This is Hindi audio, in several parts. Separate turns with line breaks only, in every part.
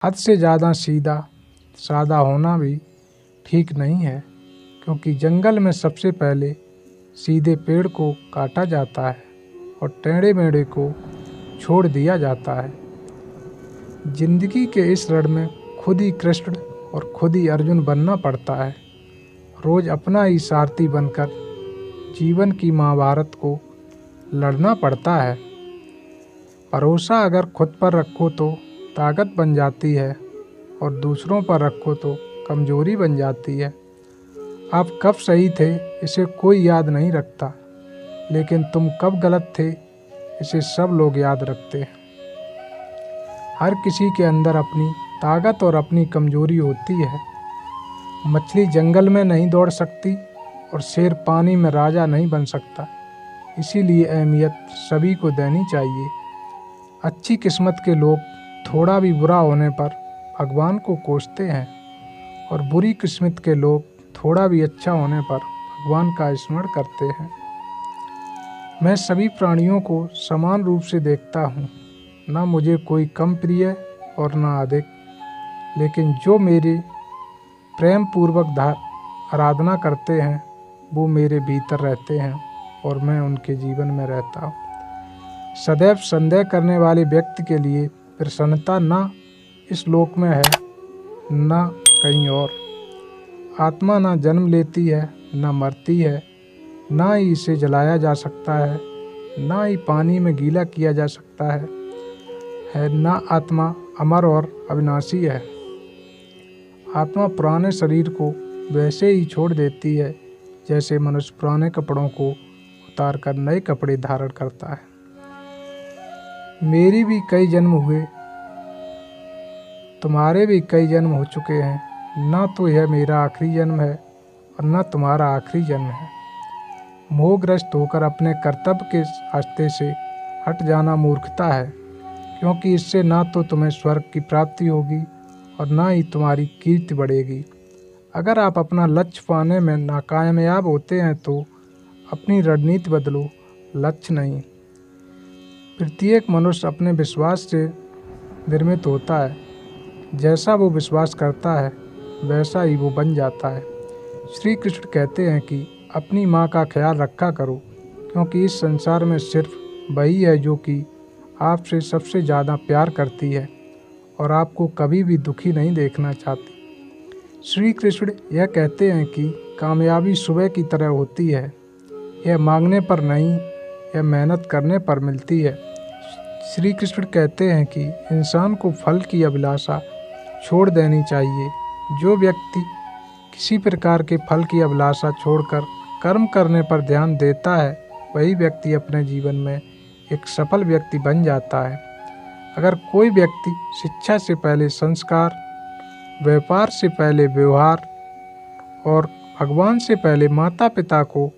हद से ज़्यादा सीधा सादा होना भी ठीक नहीं है, क्योंकि जंगल में सबसे पहले सीधे पेड़ को काटा जाता है और टेढ़े मेढ़े को छोड़ दिया जाता है। जिंदगी के इस रण में खुद ही कृष्ण और खुद ही अर्जुन बनना पड़ता है। रोज अपना ही सारथी बनकर जीवन की महाभारत को लड़ना पड़ता है। भरोसा अगर खुद पर रखो तो ताकत बन जाती है और दूसरों पर रखो तो कमजोरी बन जाती है। आप कब सही थे इसे कोई याद नहीं रखता, लेकिन तुम कब गलत थे इसे सब लोग याद रखते हैं। हर किसी के अंदर अपनी ताकत और अपनी कमजोरी होती है। मछली जंगल में नहीं दौड़ सकती और शेर पानी में राजा नहीं बन सकता। इसीलिए अहमियत सभी को देनी चाहिए। अच्छी किस्मत के लोग थोड़ा भी बुरा होने पर भगवान को कोसते हैं और बुरी किस्मत के लोग थोड़ा भी अच्छा होने पर भगवान का स्मरण करते हैं। मैं सभी प्राणियों को समान रूप से देखता हूँ, ना मुझे कोई कम प्रिय और ना अधिक, लेकिन जो मेरे प्रेम पूर्वक आराधना करते हैं वो मेरे भीतर रहते हैं और मैं उनके जीवन में रहता हूँ। सदैव संदेह करने वाले व्यक्ति के लिए प्रसन्नता न इस लोक में है न कहीं और। आत्मा ना जन्म लेती है न मरती है, ना ही इसे जलाया जा सकता है, ना ही पानी में गीला किया जा सकता है ना आत्मा अमर और अविनाशी है। आत्मा पुराने शरीर को वैसे ही छोड़ देती है जैसे मनुष्य पुराने कपड़ों को उतार कर नए कपड़े धारण करता है। मेरी भी कई जन्म हुए, तुम्हारे भी कई जन्म हो चुके हैं। ना तो यह मेरा आखिरी जन्म है और न तुम्हारा आखिरी जन्म है। मोहग्रस्त होकर अपने कर्तव्य के रास्ते से हट जाना मूर्खता है, क्योंकि इससे ना तो तुम्हें स्वर्ग की प्राप्ति होगी और ना ही तुम्हारी कीर्ति बढ़ेगी। अगर आप अपना लक्ष्य पाने में नाकामयाब होते हैं तो अपनी रणनीति बदलो, लक्ष्य नहीं। प्रत्येक मनुष्य अपने विश्वास से निर्मित होता है। जैसा वो विश्वास करता है वैसा ही वो बन जाता है। श्री कृष्ण कहते हैं कि अपनी माँ का ख्याल रखा करो, क्योंकि इस संसार में सिर्फ वही है जो कि आपसे सबसे ज़्यादा प्यार करती है और आपको कभी भी दुखी नहीं देखना चाहती। श्री कृष्ण यह कहते हैं कि कामयाबी सुबह की तरह होती है, यह मांगने पर नहीं, यह मेहनत करने पर मिलती है। श्री कृष्ण कहते हैं कि इंसान को फल की अभिलाषा छोड़ देनी चाहिए। जो व्यक्ति किसी प्रकार के फल की अभिलाषा छोड़कर कर्म करने पर ध्यान देता है वही व्यक्ति अपने जीवन में एक सफल व्यक्ति बन जाता है। अगर कोई व्यक्ति शिक्षा से पहले संस्कार, व्यापार से पहले व्यवहार और भगवान से पहले माता पिता को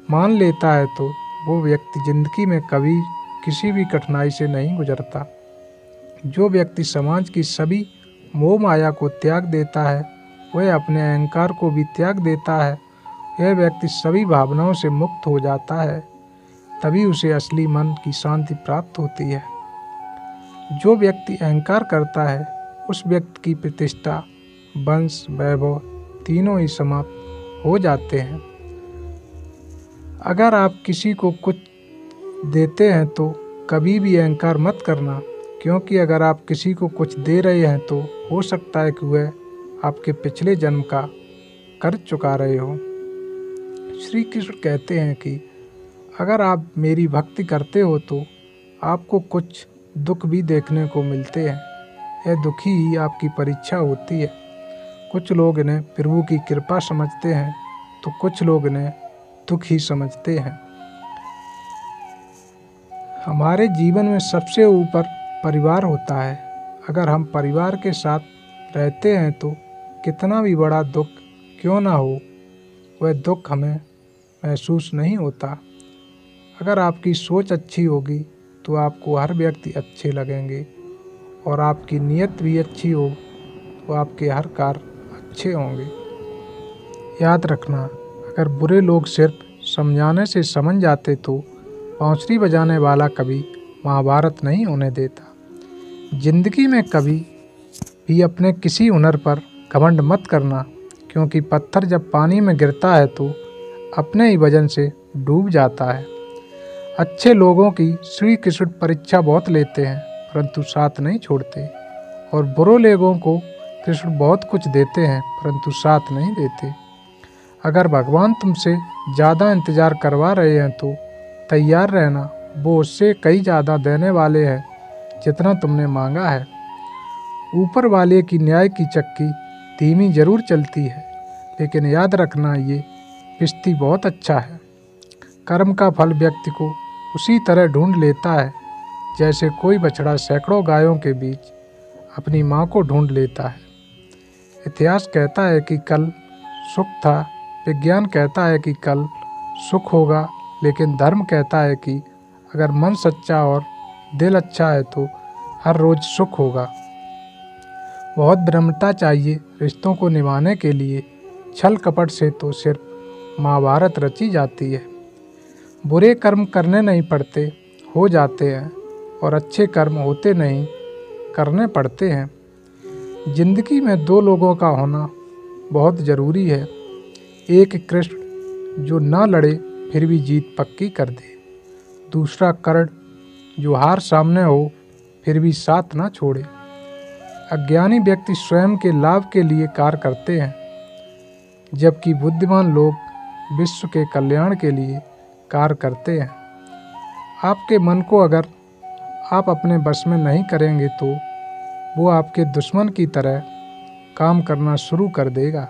मान लेता है तो वो व्यक्ति जिंदगी में कभी किसी भी कठिनाई से नहीं गुजरता। जो व्यक्ति समाज की सभी मोह माया को त्याग देता है वह अपने अहंकार को भी त्याग देता है। यह व्यक्ति सभी भावनाओं से मुक्त हो जाता है, तभी उसे असली मन की शांति प्राप्त होती है। जो व्यक्ति अहंकार करता है उस व्यक्ति की प्रतिष्ठा, वंश, वैभव तीनों ही समाप्त हो जाते हैं। अगर आप किसी को कुछ देते हैं तो कभी भी अहंकार मत करना, क्योंकि अगर आप किसी को कुछ दे रहे हैं तो हो सकता है कि वह आपके पिछले जन्म का कर्ज चुका रहे हो। श्री कृष्ण कहते हैं कि अगर आप मेरी भक्ति करते हो तो आपको कुछ दुख भी देखने को मिलते हैं। यह दुखी ही आपकी परीक्षा होती है। कुछ लोग इन्हें प्रभु की कृपा समझते हैं तो कुछ लोग इन्हें दुख ही समझते हैं। हमारे जीवन में सबसे ऊपर परिवार होता है। अगर हम परिवार के साथ रहते हैं तो कितना भी बड़ा दुख क्यों ना हो, वह दुख हमें महसूस नहीं होता। अगर आपकी सोच अच्छी होगी तो आपको हर व्यक्ति अच्छे लगेंगे और आपकी नीयत भी अच्छी हो तो आपके हर कार्य अच्छे होंगे। याद रखना, अगर बुरे लोग सिर्फ समझाने से समझ जाते तो बांसुरी बजाने वाला कभी महाभारत नहीं होने देता। जिंदगी में कभी भी अपने किसी हुनर पर घमंड मत करना, क्योंकि पत्थर जब पानी में गिरता है तो अपने ही वजन से डूब जाता है। अच्छे लोगों की श्री कृष्ण परीक्षा बहुत लेते हैं, परंतु साथ नहीं छोड़ते, और बुरे लोगों को कृष्ण बहुत कुछ देते हैं, परंतु साथ नहीं देते। अगर भगवान तुमसे ज़्यादा इंतज़ार करवा रहे हैं तो तैयार रहना, वो उससे कई ज़्यादा देने वाले हैं जितना तुमने मांगा है। ऊपर वाले की न्याय की चक्की धीमी जरूर चलती है, लेकिन याद रखना ये पिस्ती बहुत अच्छा है। कर्म का फल व्यक्ति को उसी तरह ढूंढ लेता है जैसे कोई बछड़ा सैकड़ों गायों के बीच अपनी माँ को ढूंढ लेता है। इतिहास कहता है कि कल सुख था, विज्ञान कहता है कि कल सुख होगा, लेकिन धर्म कहता है कि अगर मन सच्चा और दिल अच्छा है तो हर रोज सुख होगा। बहुत विनम्रता चाहिए रिश्तों को निभाने के लिए, छल कपट से तो सिर्फ महाभारत रची जाती है। बुरे कर्म करने नहीं पड़ते, हो जाते हैं, और अच्छे कर्म होते नहीं, करने पड़ते हैं। जिंदगी में दो लोगों का होना बहुत ज़रूरी है, एक कृष्ण जो ना लड़े फिर भी जीत पक्की कर दे, दूसरा कर्ण जो हार सामने हो फिर भी साथ ना छोड़े। अज्ञानी व्यक्ति स्वयं के लाभ के लिए कार्य करते हैं, जबकि बुद्धिमान लोग विश्व के कल्याण के लिए कार्य करते हैं। आपके मन को अगर आप अपने बस में नहीं करेंगे तो वो आपके दुश्मन की तरह काम करना शुरू कर देगा।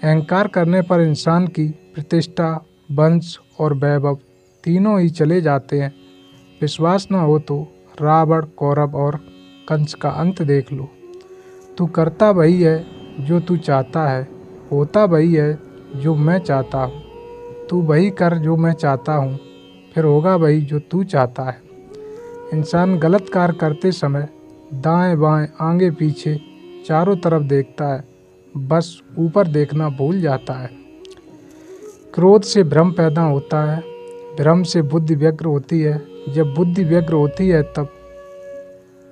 अहंकार करने पर इंसान की प्रतिष्ठा, वंश और वैभव तीनों ही चले जाते हैं। विश्वास ना हो तो रावण, कौरव और कंस का अंत देख लो। तू करता वही है जो तू चाहता है, होता वही है जो मैं चाहता हूँ। तू वही कर जो मैं चाहता हूँ, फिर होगा वही जो तू चाहता है। इंसान गलत कार्य करते समय दाएं बाएं, आगे पीछे चारों तरफ देखता है, बस ऊपर देखना भूल जाता है। क्रोध से भ्रम पैदा होता है, भ्रम से बुद्धि व्यग्र होती है, जब बुद्धि व्यग्र होती है तब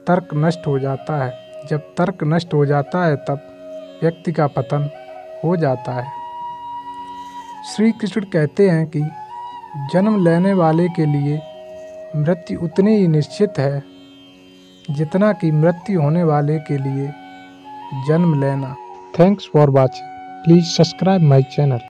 तर्क नष्ट हो जाता है, जब तर्क नष्ट हो जाता है तब व्यक्ति का पतन हो जाता है। श्री कृष्ण कहते हैं कि जन्म लेने वाले के लिए मृत्यु उतनी ही निश्चित है जितना कि मृत्यु होने वाले के लिए जन्म लेना। Thanks for watching. Please subscribe my channel.